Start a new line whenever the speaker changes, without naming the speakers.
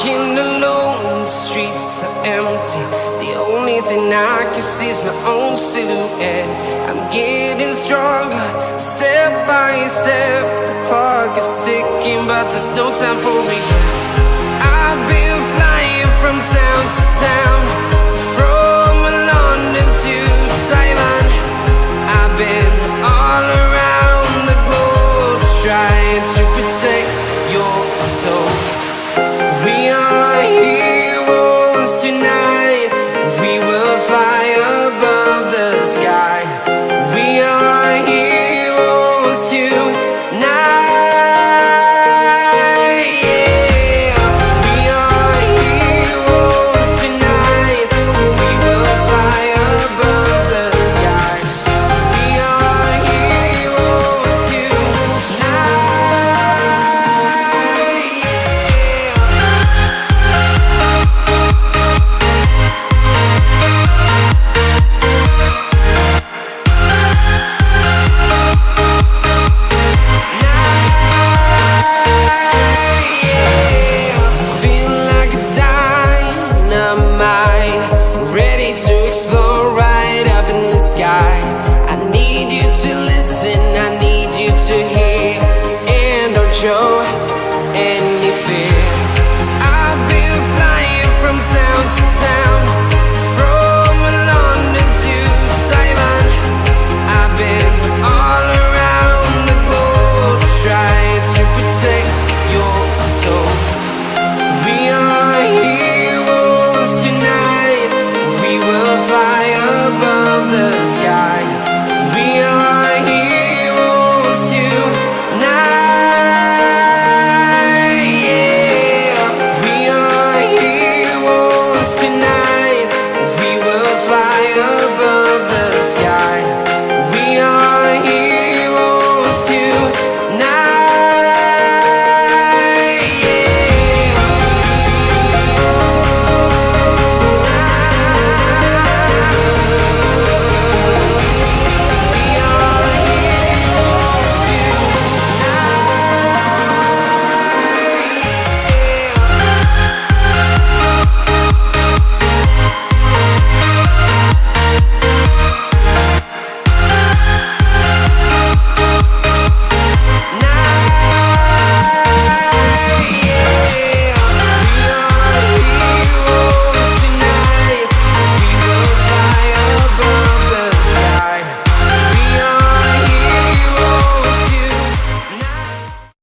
walking alone, the streets are empty. The only thing I can see is my own silhouette. I'm getting stronger, step by step. The clock is ticking, but there's no time for regrets. I've been flying from town to town, from London to Taiwan. I've been all around the globe, trying to protect your soul. We are heroes tonight. We will fly above the sky. We are heroes tonight. Yeah. We are heroes tonight. We will fly above the sky. We are heroes tonight. Ready to explore right up in the sky. I need you to listen, I need you to hear, and don't show. And